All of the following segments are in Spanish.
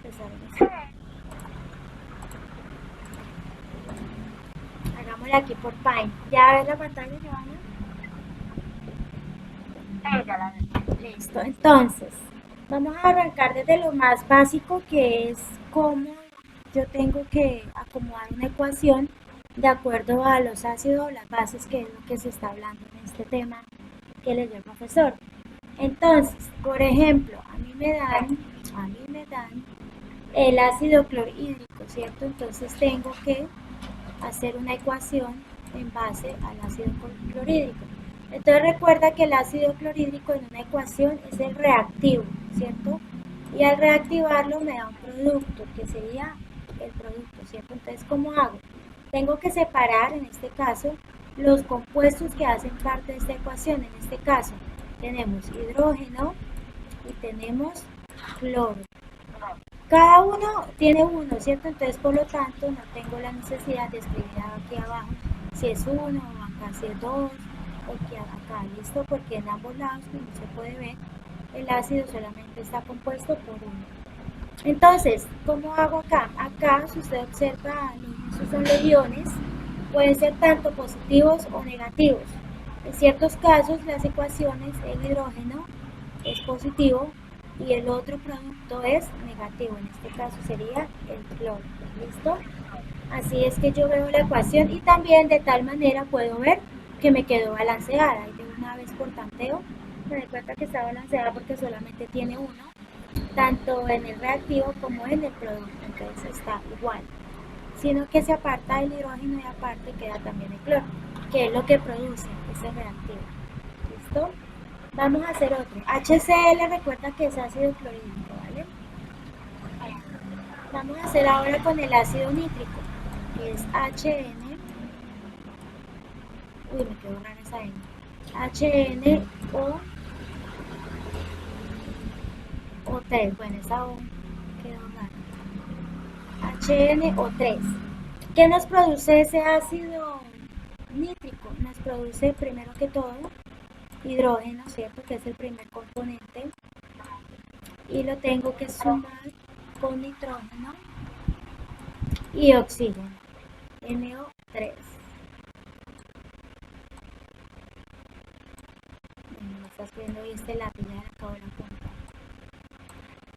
empezar a hacer. Hagámosle aquí por Paint. ¿Ya ves la pantalla, Joana? Ya la veo. Listo, entonces, vamos a arrancar desde lo más básico, que es cómo yo tengo que acomodar una ecuación de acuerdo a los ácidos o las bases, que es lo que se está hablando en este tema que leyó el profesor. Entonces, por ejemplo, a mí me dan el ácido clorhídrico, ¿cierto? Entonces tengo que hacer una ecuación en base al ácido clorhídrico. Entonces recuerda que el ácido clorhídrico en una ecuación es el reactivo, ¿cierto? Y al reactivarlo me da un producto, que sería el producto, ¿cierto? Entonces, ¿cómo hago? Tengo que separar, en este caso, los compuestos que hacen parte de esta ecuación. En este caso, tenemos hidrógeno y tenemos cloro. Cada uno tiene uno, ¿cierto? Entonces, por lo tanto, no tengo la necesidad de escribir aquí abajo si es uno, o acá si es dos, o que acá, ¿listo? Porque en ambos lados, como se puede ver, el ácido solamente está compuesto por uno. Entonces, ¿cómo hago acá? Acá, si usted observa, esos son los iones, pueden ser tanto positivos o negativos. En ciertos casos, las ecuaciones, el hidrógeno es positivo y el otro producto es negativo. En este caso sería el cloro. ¿Listo? Así es que yo veo la ecuación y también de tal manera puedo ver que me quedó balanceada. Y de una vez por tanteo me doy cuenta que está balanceada porque solamente tiene uno, tanto en el reactivo como en el producto. Entonces está igual. Sino que se aparta el hidrógeno y aparte queda también el cloro, que es lo que produce ese reactivo. ¿Listo? Vamos a hacer otro. HCl, recuerda que es ácido clorhídrico, ¿vale? Vamos a hacer ahora con el ácido nítrico, que es HN. Uy, me quedó rara esa N. HNO O3. Bueno, esa O quedó rara. HNO3. ¿Qué nos produce ese ácido nítrico? Nos produce primero que todo hidrógeno, ¿cierto? Que es el primer componente. Y lo tengo que sumar con nitrógeno y oxígeno, NO3. Me estás viendo y este lápiz ya acabo de apuntar.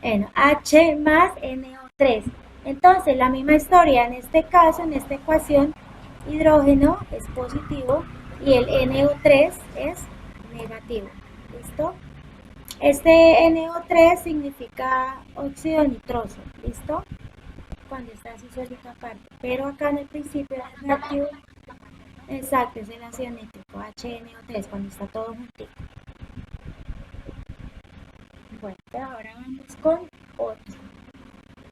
Bueno, H más NO3. Entonces, la misma historia, en este caso, en esta ecuación, hidrógeno es positivo y el NO3 es negativo. ¿Listo? Este NO3 significa óxido nitroso. ¿Listo? Cuando está así solito aparte. Pero acá en el principio es reactivo. Exacto, es el ácido nítrico, HNO3, cuando está todo juntito. Bueno, ahora vamos con otro.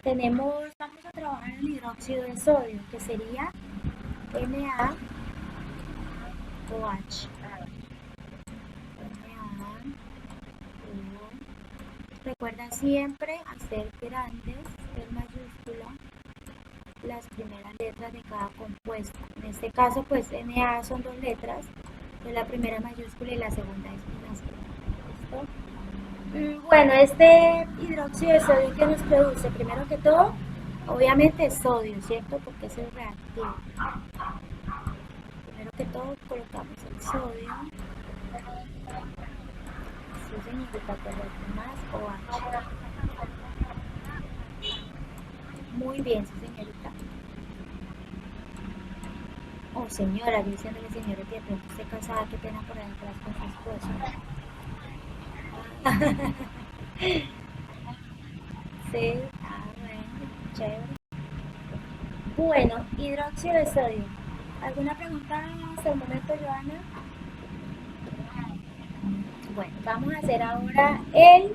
Vamos a trabajar el hidróxido de sodio, que sería NaOH. Recuerda siempre hacer grandes en mayúscula las primeras letras de cada compuesto. En este caso, pues Na son dos letras, pues la primera mayúscula y la segunda es minúscula. ¿Listo? Bueno, este hidróxido de sodio que nos produce, primero que todo, obviamente es sodio, ¿cierto? Porque es el reactivo. Primero que todo colocamos el sodio. Sí, señorita, correcto, más OH. Muy bien, sí, señorita. Oh, señora, yo diciéndole señorita, de pronto esté casada, qué pena por atrás con su esposo. Sí, bueno, chévere. Bueno, hidróxido de sodio. ¿Alguna pregunta hasta el momento, Joana? Bueno, vamos a hacer ahora el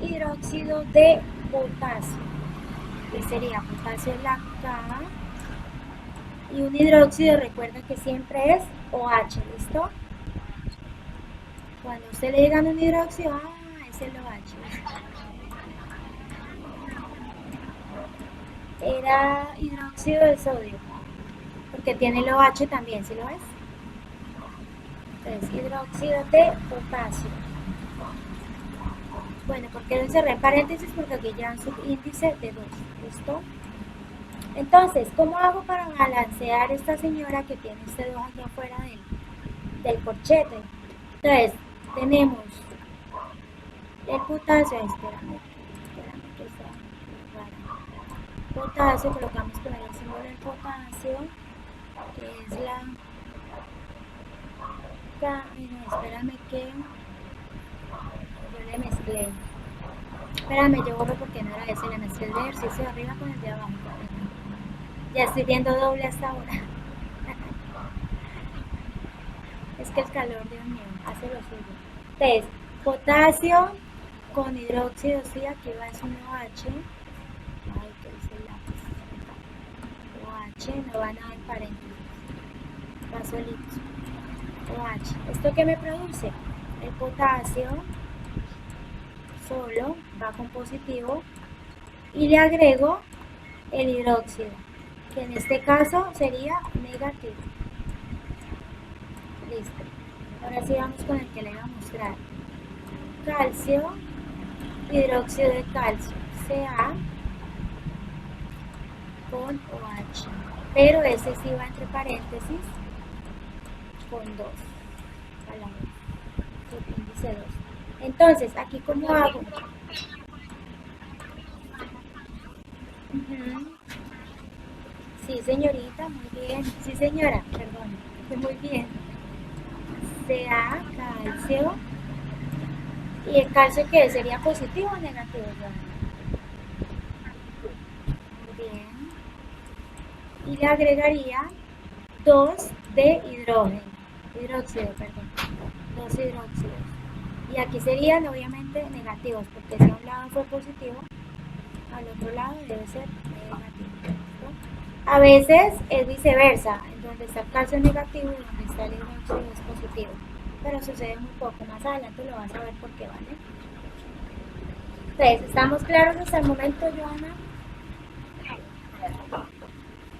hidróxido de potasio, que sería potasio es la K, y un hidróxido, recuerda que siempre es OH, ¿listo? Cuando usted le digan un hidróxido, es el OH. Era hidróxido de sodio, porque tiene el OH también, ¿sí lo ves? Entonces, hidróxido de potasio. Bueno, ¿por qué lo encerré en paréntesis? Porque aquí ya un subíndice de 2. ¿Listo? Entonces, ¿cómo hago para balancear esta señora que tiene este 2 aquí afuera del corchete? Entonces, tenemos el potasio, espérame que está rara. Potasio, colocamos por ahí el símbolo del potasio, que es la K, no, espérame que yo le mezclé. Espérame, yo borro porque no era ese, le mezclé el de ejercicio de arriba con el de abajo. Ya estoy viendo doble hasta ahora. Es que el calor, Dios mío, hace lo suyo. Entonces, potasio con hidróxido, sí, aquí va es un OH. Ay, ¿qué dice el lápiz? OH, no va nada en paréntesis. Va solito. OH. ¿Esto qué me produce? El potasio solo va con positivo y le agrego el hidróxido, que en este caso sería negativo. Listo. Ahora sí vamos con el que le voy a mostrar. Calcio, hidróxido de calcio, Ca con OH. Pero ese sí va entre paréntesis con 2 palabras. Subíndice 2. Entonces, aquí cómo hago. Sí, señorita, muy bien. Sí, señora, perdón. Muy bien. Ca, calcio. ¿Y el calcio qué? ¿Sería positivo o negativo? Muy bien. Y le agregaría 2 de hidróxido, perdón. 2 hidróxidos. Y aquí serían obviamente negativos, porque si a un lado fue positivo, al otro lado debe ser negativo. ¿Listo? A veces es viceversa, en donde está el calcio negativo y donde está el hidróxido es positivo. Pero sucede muy poco, más adelante lo vas a ver por qué, ¿vale? Entonces, ¿estamos claros hasta el momento, Joana?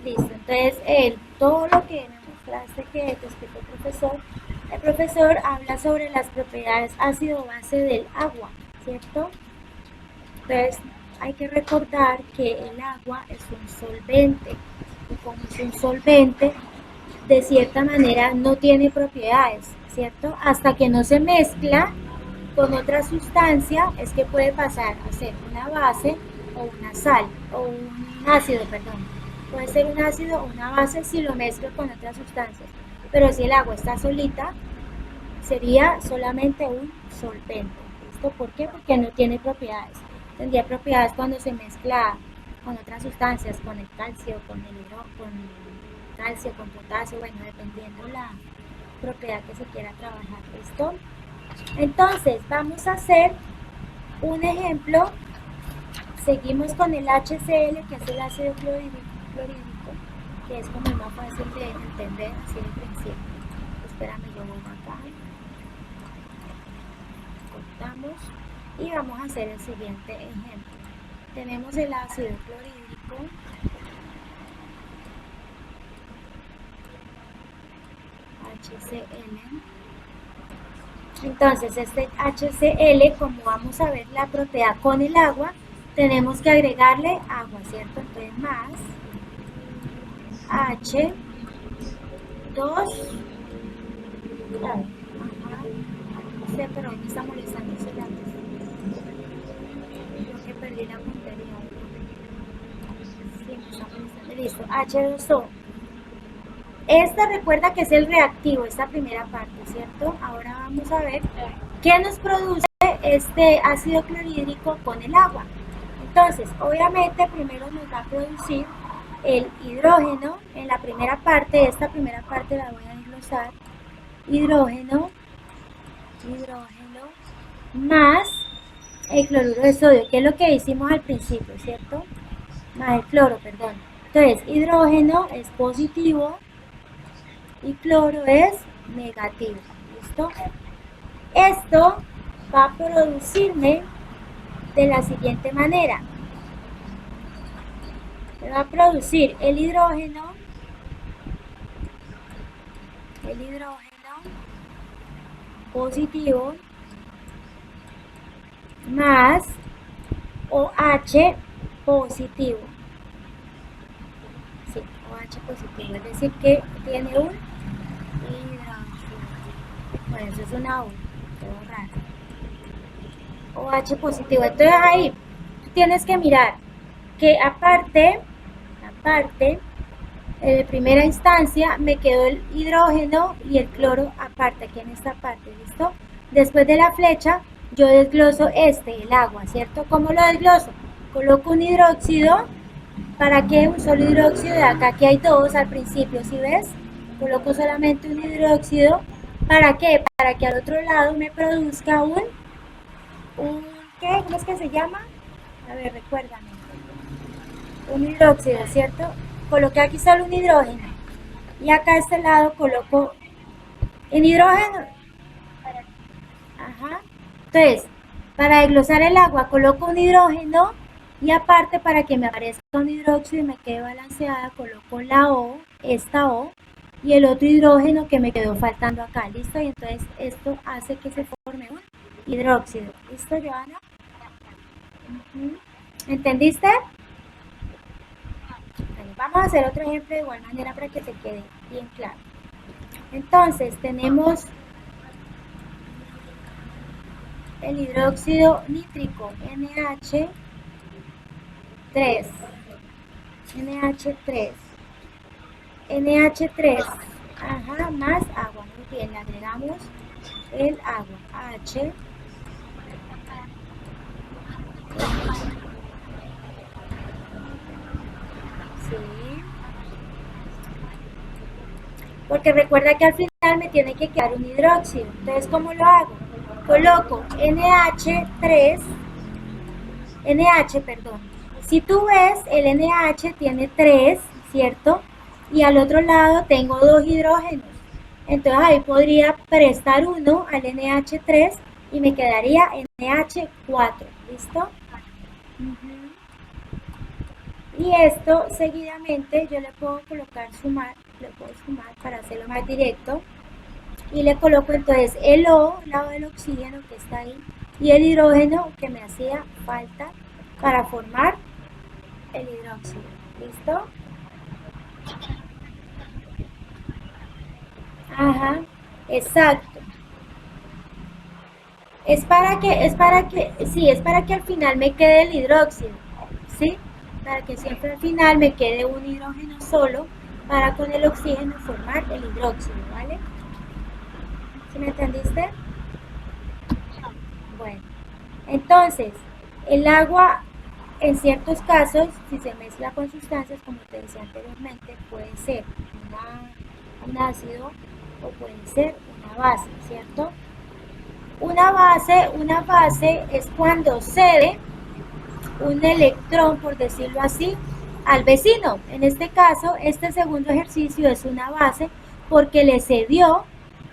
Listo, entonces todo lo que me mostraste que te explicó el profesor habla sobre las propiedades ácido-base del agua, ¿cierto? Entonces hay que recordar que el agua es un solvente y como es un solvente, de cierta manera no tiene propiedades, ¿cierto? Hasta que no se mezcla con otra sustancia es que puede pasar a ser una base o una sal o un ácido, perdón. Puede ser un ácido o una base si lo mezclo con otras sustancias. Pero si el agua está solita, sería solamente un solvente. ¿Listo? ¿Por qué? Porque no tiene propiedades. Tendría propiedades cuando se mezcla con otras sustancias, con el calcio, con el calcio, con potasio, bueno, dependiendo la propiedad que se quiera trabajar. ¿Listo? Entonces, vamos a hacer un ejemplo. Seguimos con el HCl, que es el ácido clorhídrico, que es como el más fácil de entender, así de principio. Espérame, yo voy acá. Cortamos y vamos a hacer el siguiente ejemplo. Tenemos el ácido clorhídrico, HCl. Entonces, este HCl, como vamos a ver la propiedad con el agua, tenemos que agregarle agua, ¿cierto? Entonces, más H2, no sé, pero me está molestando ese lápiz. Creo que perdí la puntería. Sí, me está molestando. Listo, H2O. Esta recuerda que es el reactivo, esta primera parte, ¿cierto? Ahora vamos a ver qué nos produce este ácido clorhídrico con el agua. Entonces, obviamente, primero nos va a producir el hidrógeno en la primera parte. Esta primera parte la voy a desglosar. Hidrógeno más el cloruro de sodio, que es lo que hicimos al principio, ¿cierto? Más el cloro, perdón. Entonces, hidrógeno es positivo y cloro es negativo. ¿Listo? Esto va a producirme de la siguiente manera. Me va a producir el hidrógeno positivo más OH positivo. Sí, OH positivo, es decir que tiene un hidróxido. Bueno, eso es una U, todo raro. OH positivo. Entonces ahí tú tienes que mirar que aparte, en primera instancia me quedó el hidrógeno y el cloro aparte, aquí en esta parte, ¿listo? Después de la flecha yo desgloso el agua, ¿cierto? ¿Cómo lo desgloso? Coloco un hidróxido. ¿Para qué un solo hidróxido? De acá aquí hay dos al principio, ¿sí ves? Coloco solamente un hidróxido. ¿Para qué? Para que al otro lado me produzca ¿qué? ¿Cómo es que se llama? A ver, recuérdame. Un hidróxido, ¿cierto? Coloqué aquí solo un hidrógeno. Y acá a este lado coloco el hidrógeno. Ajá. Entonces, para desglosar el agua coloco un hidrógeno y aparte para que me aparezca un hidróxido y me quede balanceada coloco la O, esta O, y el otro hidrógeno que me quedó faltando acá, ¿listo? Y entonces esto hace que se forme un hidróxido. ¿Listo, Joana? ¿Entendiste? Bueno, vamos a hacer otro ejemplo de igual manera para que te quede bien claro. Entonces tenemos el hidróxido nítrico NH3, NH3, ajá, más agua. Muy bien, le agregamos el agua, H, sí, porque recuerda que al final me tiene que quedar un hidróxido. Entonces, ¿cómo lo hago? Coloco NH, perdón. Si tú ves, el NH tiene 3, ¿cierto? Y al otro lado tengo 2 hidrógenos. Entonces ahí podría prestar uno al NH3 y me quedaría NH4, ¿listo? Y esto seguidamente yo le puedo colocar le puedo sumar para hacerlo más directo. Y le coloco entonces el O, lado del oxígeno que está ahí, y el hidrógeno que me hacía falta para formar el hidróxido. ¿Listo? Ajá, exacto. Es para que al final me quede el hidróxido, ¿sí? Para que siempre al final me quede un hidrógeno solo para con el oxígeno formar el hidróxido, ¿vale? ¿Sí me entendiste? Bueno, entonces, el agua en ciertos casos, si se mezcla con sustancias, como te decía anteriormente, puede ser un ácido o puede ser una base, ¿cierto? Una base es cuando cede un electrón, por decirlo así, al vecino. En este caso, este segundo ejercicio es una base porque le cedió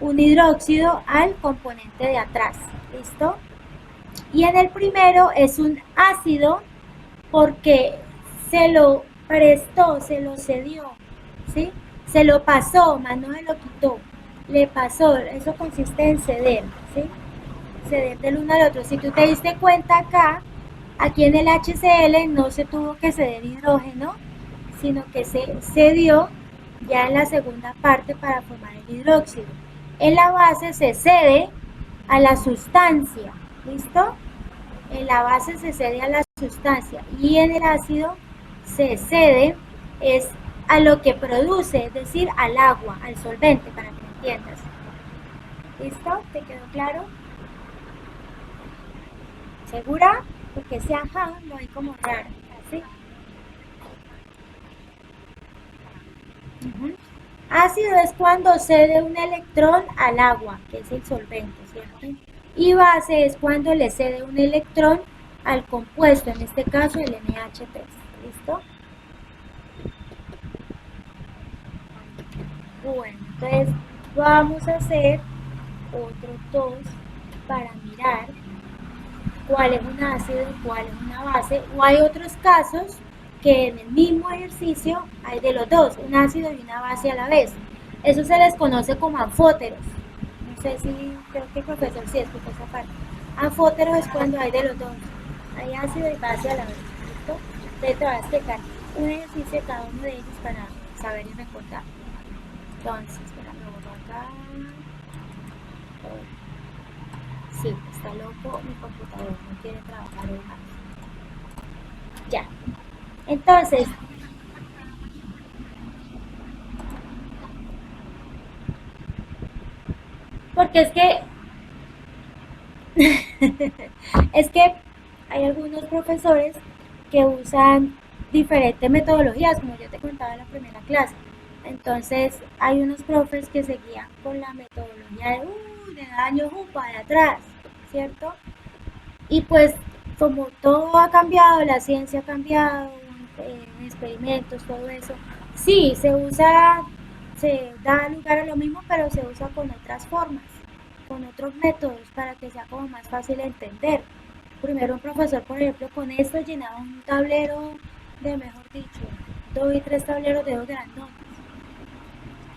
un hidróxido al componente de atrás. ¿Listo? Y en el primero es un ácido porque se lo prestó, se lo cedió, ¿sí? Se lo pasó, más no se lo quitó, le pasó, eso consiste en ceder, ¿sí? Ceder del uno al otro. Si tú te diste cuenta acá, aquí en el HCl no se tuvo que ceder hidrógeno, sino que se cedió ya en la segunda parte para formar el hidróxido. En la base se cede a la sustancia, ¿listo? En la base se cede a la sustancia y en el ácido se cede es a lo que produce, es decir, al agua, al solvente, para que entiendas. ¿Listo? ¿Te quedó claro? ¿Segura? Porque ese ajá lo hay como raro, ¿sí? Ácido es cuando cede un electrón al agua, que es el solvente, ¿cierto? Y base es cuando le cede un electrón al compuesto, en este caso el NH3. ¿Listo? Bueno, entonces vamos a hacer otros dos para mirar cuál es un ácido y cuál es una base. O hay otros casos que en el mismo ejercicio hay de los dos, un ácido y una base a la vez. Eso se les conoce como anfóteros. No sé si, creo que el profesor sí explicó esa parte. Anfótero es cuando hay de los dos. Hay ácido y base a la vez. ¿Listo? Entonces te voy a explicar un ejercicio de cada uno de ellos para saber y recordar. Entonces, espérame, borro acá. Sí, está loco mi computador, no quiere trabajar hoy más. Ya. Entonces, porque es que hay algunos profesores que usan diferentes metodologías, como yo te contaba en la primera clase. Entonces, hay unos profes que se guían con la metodología de años para atrás, ¿cierto? Y pues, como todo ha cambiado, la ciencia ha cambiado, experimentos, todo eso, sí, se da lugar a lo mismo, pero se usa con otras formas, con otros métodos para que sea como más fácil de entender. Primero un profesor, por ejemplo, con esto llenaba un tablero de, mejor dicho, 2 y 3 tableros de dos grandotes.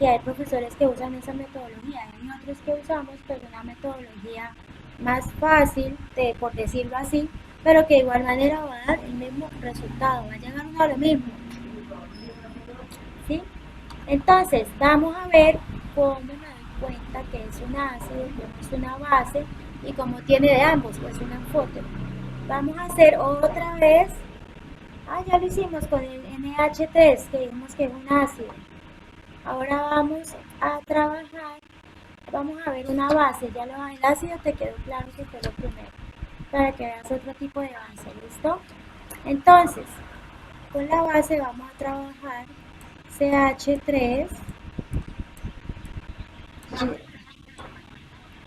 Y hay profesores que usan esa metodología, hay otros que usamos pues una metodología más fácil, por decirlo así, pero que de igual manera va a dar el mismo resultado, va a llegar uno a lo mismo. ¿Sí? Entonces, vamos a ver cómo me doy cuenta que es un ácido, que es una base y cómo tiene de ambos, pues un anfótero. Vamos a hacer otra vez, ya lo hicimos con el NH3, que dijimos que es un ácido. Ahora vamos a trabajar, vamos a ver una base, ya el ácido te quedó claro que fue lo primero, para que veas otro tipo de base, ¿listo? Entonces, con la base vamos a trabajar CH3.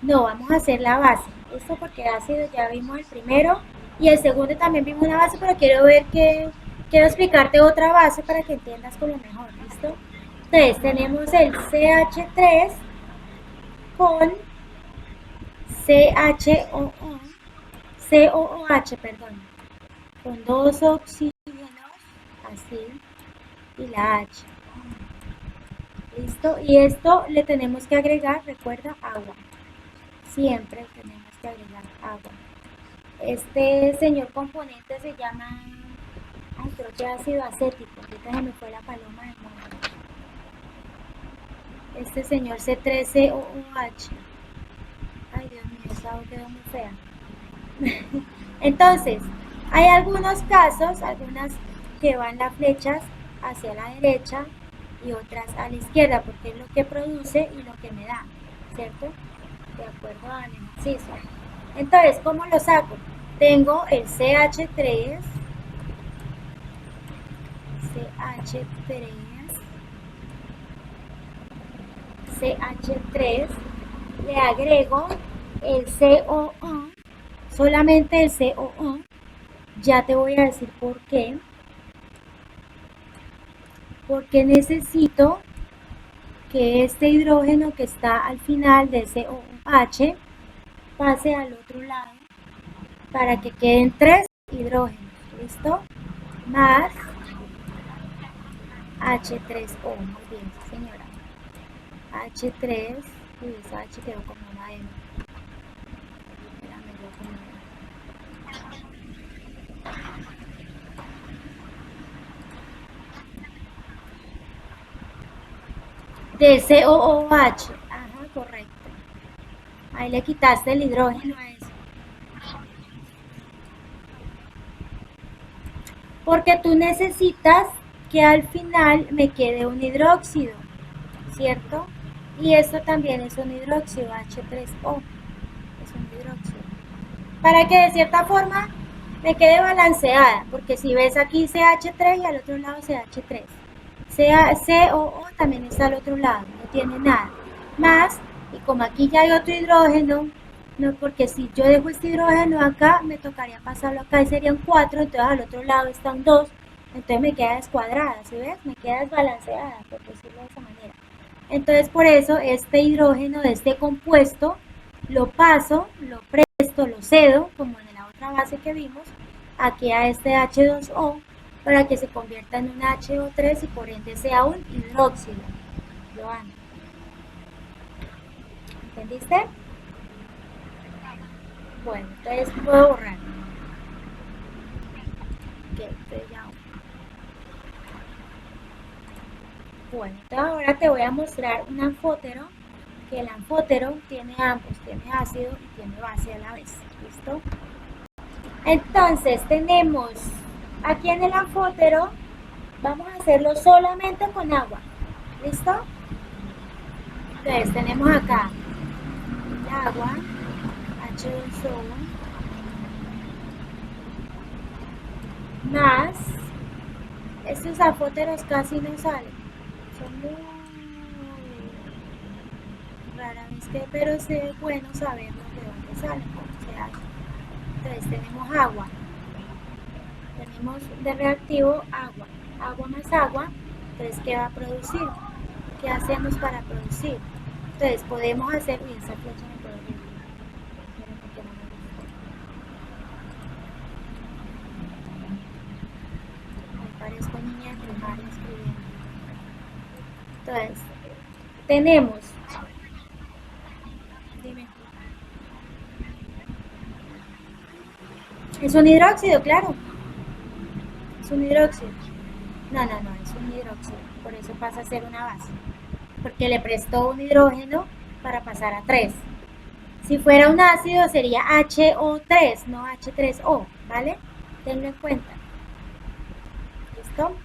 No, vamos a hacer la base. Esto porque ácido ya vimos el primero y el segundo también vimos una base, pero quiero explicarte otra base para que entiendas como mejor, ¿listo? Entonces tenemos el CH3 con CHOO, COOH, perdón, con dos oxígenos, así, y la H. ¿Listo? Y esto le tenemos que agregar, recuerda, agua. Siempre tenemos que agregar agua. Este señor componente se llama, creo que ácido acético, ahorita se me fue la paloma del nombre. Este señor C3COOH. Ay, Dios mío, esa agua quedó muy fea. Entonces, hay algunos casos, algunas que van las flechas hacia la derecha y otras a la izquierda, porque es lo que produce y lo que me da, ¿cierto? De acuerdo al ejercicio. Entonces, ¿cómo lo saco? Tengo el CH3, CH3, le agrego el COO, solamente el COO, ya te voy a decir por qué, porque necesito que este hidrógeno que está al final de COH pase al otro lado para que queden 3 hidrógenos, ¿listo? Más H3O, muy bien, señora. H3, uy, esa H quedó como una M. Espérame, yo de COOH, ajá, correcto. Ahí le quitaste el hidrógeno a eso. Porque tú necesitas que al final me quede un hidróxido, ¿cierto? Y esto también es un hidróxido, H3O, es un hidróxido. Para que de cierta forma me quede balanceada, porque si ves aquí CH3 y al otro lado CH3. COO también está al otro lado, no tiene nada. Más, y como aquí ya hay otro hidrógeno, no, porque si yo dejo este hidrógeno acá, me tocaría pasarlo acá y serían 4, entonces al otro lado están 2, entonces me queda descuadrada, ¿sí ves? Me queda desbalanceada, por decirlo de esa manera. Entonces por eso este hidrógeno de este compuesto lo paso, lo presto, lo cedo, como en la otra base que vimos, aquí a este H2O para que se convierta en un HO3 y por ende sea un hidróxido. ¿Entendiste? Bueno, entonces puedo borrar. Ok, entonces ya. Bueno, entonces ahora te voy a mostrar un anfótero, que el anfótero tiene ambos, tiene ácido y tiene base a la vez. ¿Listo? Entonces tenemos aquí en el anfótero, vamos a hacerlo solamente con agua. ¿Listo? Entonces tenemos acá el agua, H2O, más, estos anfóteros casi no salen, son muy rara vez que, pero es bueno saberlo de dónde salen, cómo se hace. Entonces tenemos agua, tenemos de reactivo agua, agua más agua, entonces ¿qué va a producir? ¿Qué hacemos para producir? Entonces podemos hacer, uy, esa flecha me puede ir, pero porque no me gusta. Ahí parezco niña de primaria escribiendo. Entonces, tenemos, dime, es un hidróxido, claro, es un hidróxido. No, no, no, es un hidróxido, por eso pasa a ser una base, porque le prestó un hidrógeno para pasar a 3. Si fuera un ácido sería HO3, no H3O, ¿vale? Tenlo en cuenta. ¿Listo?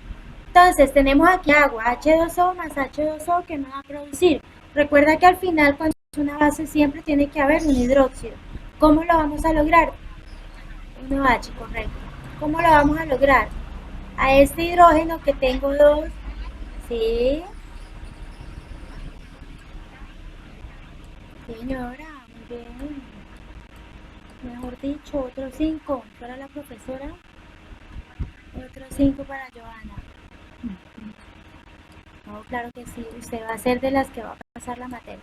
Entonces tenemos aquí agua, H2O más H2O que me va a producir. Recuerda que al final cuando es una base siempre tiene que haber un hidróxido. ¿Cómo lo vamos a lograr? 1H, correcto. ¿Cómo lo vamos a lograr? A este hidrógeno que tengo dos, ¿sí? Señora, muy bien. Mejor dicho, otros 5 para la profesora, otros 5 para Joana. No, claro que sí, usted va a ser de las que va a pasar la materia.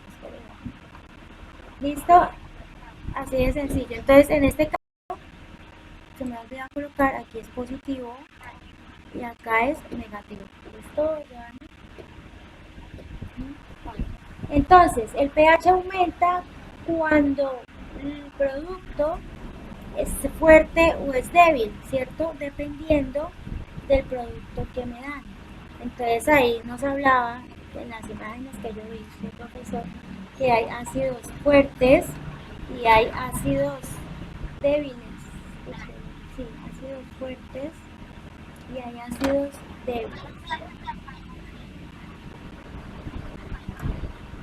¿Listo? Así de sencillo. Entonces, en este caso, se me olvidó colocar, aquí es positivo y acá es negativo. ¿Listo, Joana? Entonces, el pH aumenta cuando el producto es fuerte o es débil, ¿cierto? Dependiendo del producto que me dan. Entonces ahí nos hablaba en las imágenes que yo vi, el profesor, que hay ácidos fuertes y hay ácidos débiles. Sí, ácidos fuertes y hay ácidos débiles.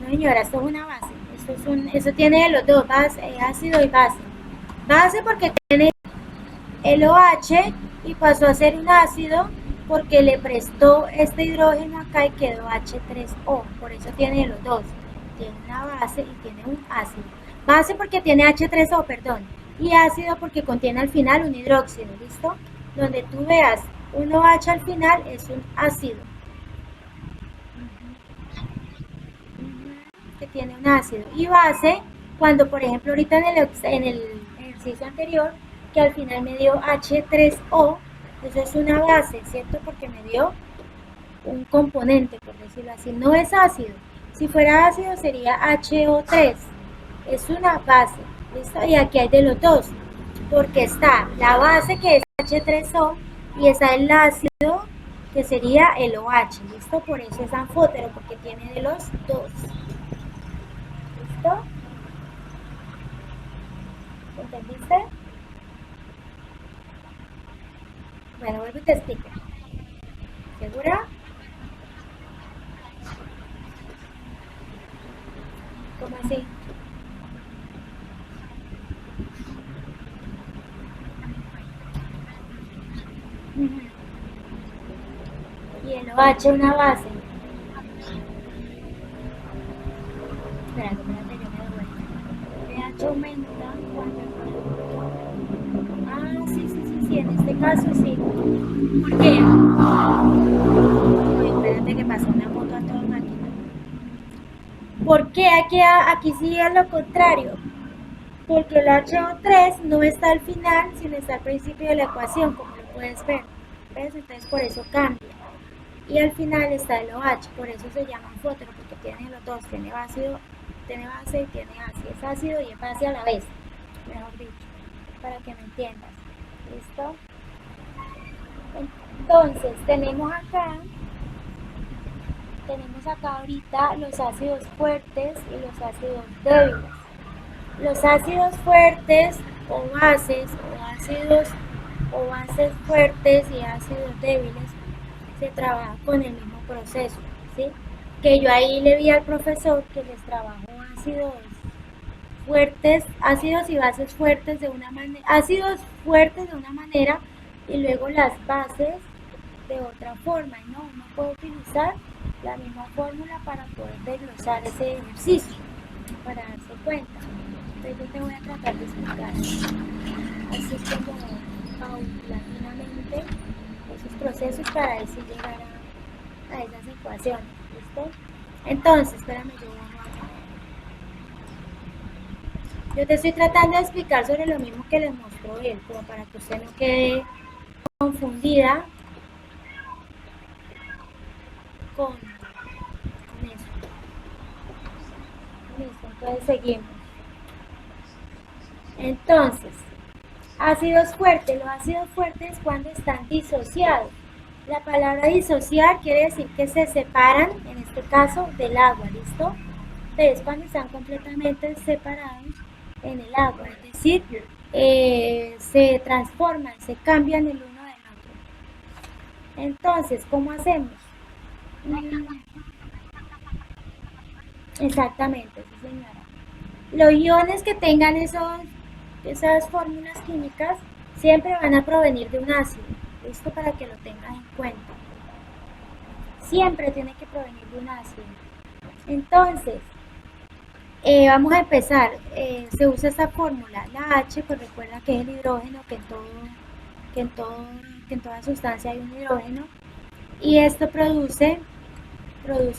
No, señora, esto es una base. Eso tiene de los dos, base, ácido y base. Base porque tiene el OH y pasó a ser un ácido porque le prestó este hidrógeno acá y quedó H3O. Por eso tiene los dos. Tiene una base y tiene un ácido. Base porque tiene H3O, perdón. Y ácido porque contiene al final un hidróxido, ¿listo? Donde tú veas un OH al final es un ácido. Que tiene un ácido. Y base, cuando por ejemplo ahorita en el ejercicio anterior, que al final me dio H3O, eso es una base, ¿cierto? Porque me dio un componente, por decirlo así. No es ácido. Si fuera ácido sería HO3. Es una base. ¿Listo? Y aquí hay de los dos. Porque está la base que es H3O y está el ácido que sería el OH. ¿Listo? Por eso es anfótero, porque tiene de los dos. ¿Listo? ¿Entendiste? Bueno, vuelvo y te explico. ¿Segura? ¿Cómo así? Y el OH una base. Espérate, espérate, yo me doy vuelta. pH aumenta cuando el producto... Ah, sí, sí, sí, sí, en este caso sí. ¿Por qué? Uy, espérate que pasó una moto a toda máquina. ¿Por qué? Aquí sí es lo contrario. Porque el HO3 no está al final, sino está al principio de la ecuación, como lo puedes ver. ¿Ves? Entonces por eso cambia. Y al final está el OH, por eso se llama anfótero, porque tiene los dos, tiene base y tiene ácido, y es ácido y es base a la vez. mejor dicho, para que me entiendas. ¿Listo? Entonces, tenemos acá ahorita los ácidos fuertes y los ácidos débiles. Los ácidos fuertes o bases fuertes y ácidos débiles se trabaja con el mismo proceso, ¿sí? Que yo ahí le vi al profesor que les trabajó ácidos fuertes, ácidos y bases fuertes de una manera, ácidos fuertes de una manera y luego las bases de otra forma, y no, uno puede utilizar la misma fórmula para poder desglosar ese ejercicio, para darse cuenta. Entonces yo te voy a tratar de explicar así como paulatinamente esos procesos para así llegar a esas ecuaciones, ¿listo? Entonces, espérame, yo te estoy tratando de explicar sobre lo mismo que les mostró él, como para que usted no quede confundida con eso. Listo, entonces seguimos. Entonces, ácidos fuertes. Los ácidos fuertes cuando están disociados. La palabra disociar quiere decir que se separan, en este caso, del agua, ¿listo? Entonces, cuando están completamente separados en el agua, es decir, se transforman, se cambian el uno del otro. Entonces, ¿cómo hacemos? Exactamente, sí señora. Los iones que tengan esas fórmulas químicas siempre van a provenir de un ácido. Esto para que lo tengas en cuenta. Siempre tiene que provenir de un ácido. Entonces, vamos a empezar. Se usa esta fórmula, la H, pues recuerda que es el hidrógeno, que en toda sustancia hay un hidrógeno. Y esto produce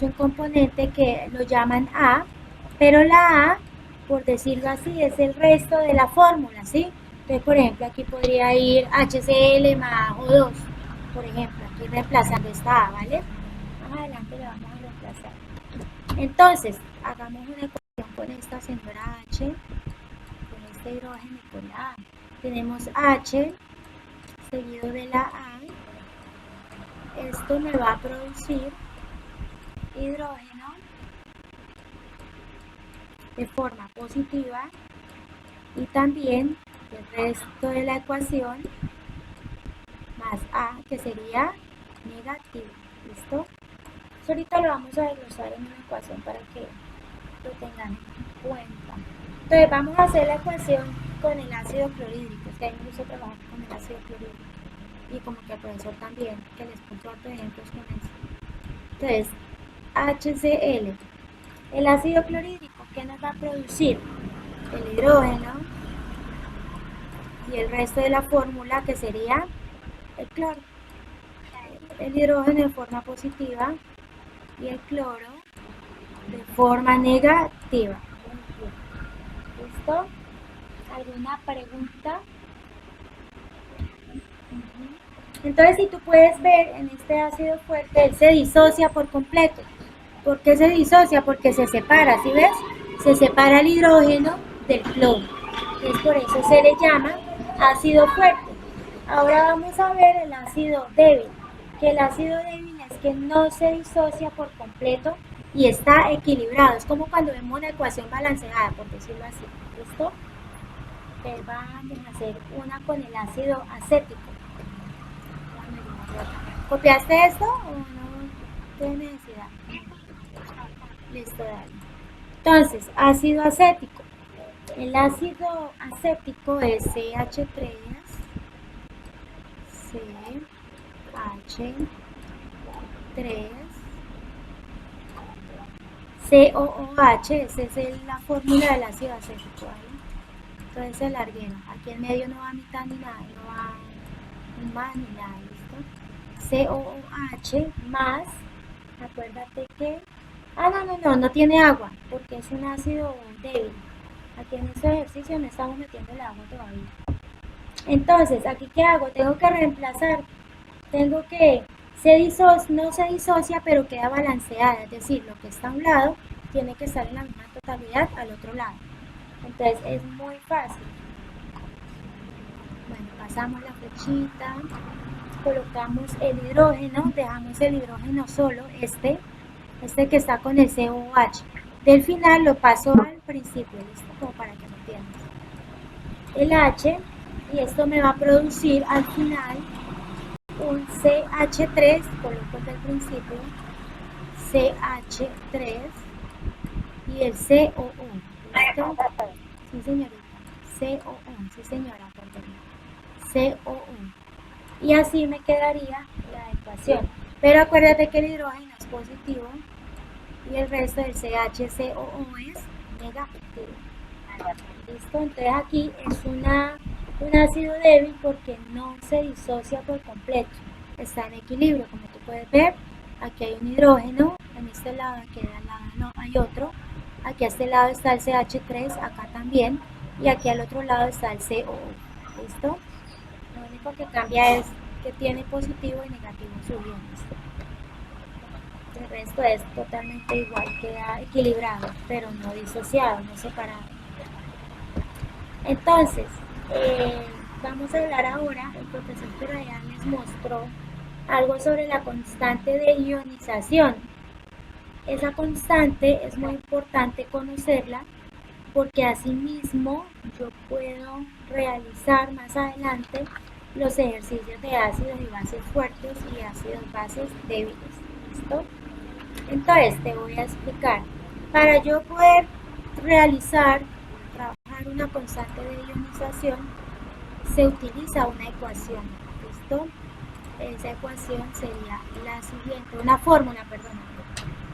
un componente que lo llaman A, pero la A, por decirlo así, es el resto de la fórmula, ¿sí? Entonces, por ejemplo, aquí podría ir HCl más O2, por ejemplo, aquí reemplazando esta A, ¿vale? Más adelante le vamos a reemplazar. Entonces, hagamos una ecuación con esta señora H, con este hidrógeno y con la A. Tenemos H seguido de la A. Esto me va a producir hidrógeno de forma positiva y también el resto de la ecuación más A, que sería negativo. ¿Listo? Eso ahorita lo vamos a desglosar en una ecuación para que lo tengan en cuenta. Entonces vamos a hacer la ecuación con el ácido clorhídrico, que a mí me gusta trabajar con el ácido clorhídrico y como que al profesor también, que les puso otros ejemplos con eso. Entonces, HCl, el ácido clorhídrico, ¿qué nos va a producir? El hidrógeno y el resto de la fórmula, que sería el cloro. El hidrógeno de forma positiva y el cloro de forma negativa. ¿Listo? ¿Alguna pregunta? Entonces, si tú puedes ver en este ácido fuerte, él se disocia por completo. ¿Por qué se disocia? Porque se separa, ¿sí ves? Se separa el hidrógeno del cloro. Entonces, por eso se le llama ácido fuerte. Ahora vamos a ver el ácido débil. Que el ácido débil es que no se disocia por completo y está equilibrado. Es como cuando vemos una ecuación balanceada, por decirlo así. ¿Listo? Entonces vamos a hacer una con el ácido acético. ¿Copiaste esto o no tiene necesidad? Listo, dale. Entonces, ácido acético. El ácido acético es CH3, CH3, COOH, esa es la fórmula del ácido acético, ¿vale? Entonces se larguero. Aquí en medio no va mitad ni nada, no va ni más ni nada, ¿listo? COOH más, acuérdate que, no tiene agua, porque es un ácido débil. Aquí en este ejercicio no estamos metiendo el agua todavía. Entonces, ¿aquí qué hago? Tengo que reemplazar, tengo que, no se disocia, pero queda balanceada, es decir, lo que está a un lado tiene que estar en la misma totalidad al otro lado. Entonces, es muy fácil. pasamos la flechita, colocamos el hidrógeno, dejamos el hidrógeno solo, este que está con el COH. Del final lo paso al principio, ¿listo? Como para que lo entiendas. El H, y esto me va a producir al final un CH3, coloco desde el principio, CH3 y el COO, ¿listo? Sí, señorita. COO, sí, señora, perdón. COO. Y así me quedaría la ecuación. Pero acuérdate que el hidrógeno es positivo y el resto del CHCOO es negativo. ¿Listo? Entonces aquí es un ácido débil porque no se disocia por completo. Está en equilibrio, como tú puedes ver. Aquí hay un hidrógeno, en este lado, aquí al lado no hay otro. Aquí a este lado está el CH3, acá también. Y aquí al otro lado está el COO. ¿Listo? Lo único que cambia es que tiene positivo y negativo en sus iones. El resto es totalmente igual, queda equilibrado, pero no disociado, no separado. Entonces, vamos a hablar ahora, el profesor Turayán les mostró algo sobre la constante de ionización. Esa constante es muy importante conocerla porque asimismo yo puedo realizar más adelante los ejercicios de ácidos y bases fuertes y ácidos bases débiles. ¿Listo? Entonces te voy a explicar. Para yo poder trabajar una constante de ionización, se utiliza una ecuación. ¿Listo? Esa ecuación sería la siguiente, una fórmula, perdón.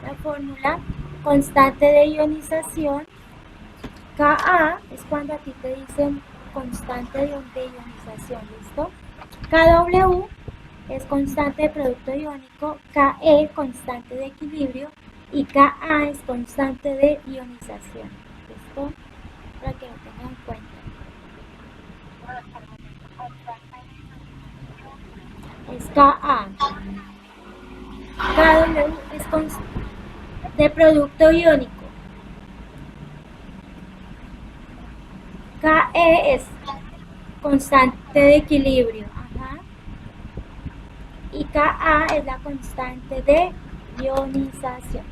La fórmula constante de ionización, Ka es cuando a ti te dicen constante de ionización, ¿listo? Kw es constante de producto iónico, Ke constante de equilibrio y Ka es constante de ionización, ¿listo? Para que lo tengan en cuenta. Es Ka. Kw es de producto iónico. Ke es constante de equilibrio. Ajá. Y Ka es la constante de ionización.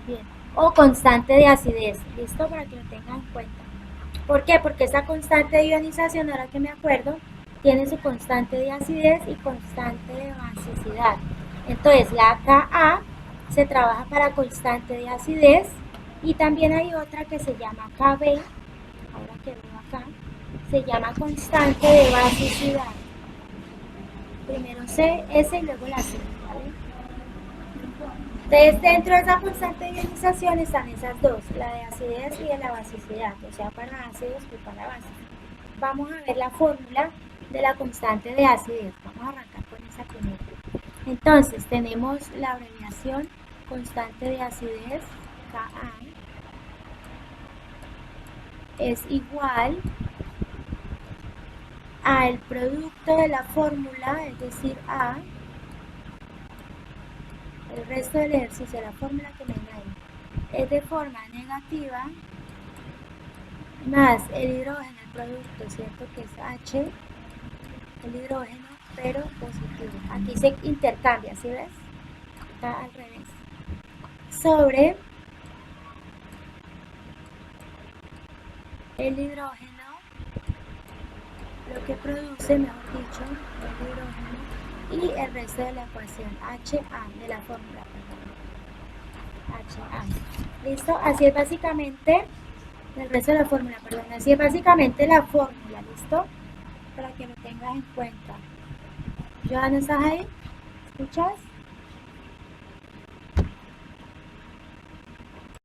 Bien. O constante de acidez. ¿Listo? Para que lo tengan en cuenta. ¿Por qué? Porque esa constante de ionización, ahora que me acuerdo, tiene su constante de acidez y constante de basicidad. Entonces, la Ka se trabaja para constante de acidez y también hay otra que se llama Kb, ahora que veo acá, se llama constante de basicidad. Primero C, S y luego la C, ¿vale? Entonces, dentro de esa constante de ionización están esas dos, la de acidez y de la basicidad, o sea, para ácidos y para bases. Vamos a ver la fórmula de la constante de acidez. Vamos a arrancar con esa primera. Entonces, tenemos la abreviación constante de acidez, Ka, es igual al producto de la fórmula, es decir, A, el resto del ejercicio, la fórmula que me da ahí, es de forma negativa, más el hidrógeno, el producto, ¿cierto? Que es H, el hidrógeno, pero positivo. Aquí se intercambia, ¿sí ves? Acá al revés. Sobre el hidrógeno, lo que produce, mejor dicho, el hidrógeno, y el resto de la ecuación, HA, de la fórmula, HA. ¿Listo? Así es básicamente, el resto de la fórmula, perdón, así es básicamente la fórmula, ¿listo? Para que lo tengas en cuenta. Joana, ¿estás ahí? ¿Escuchas?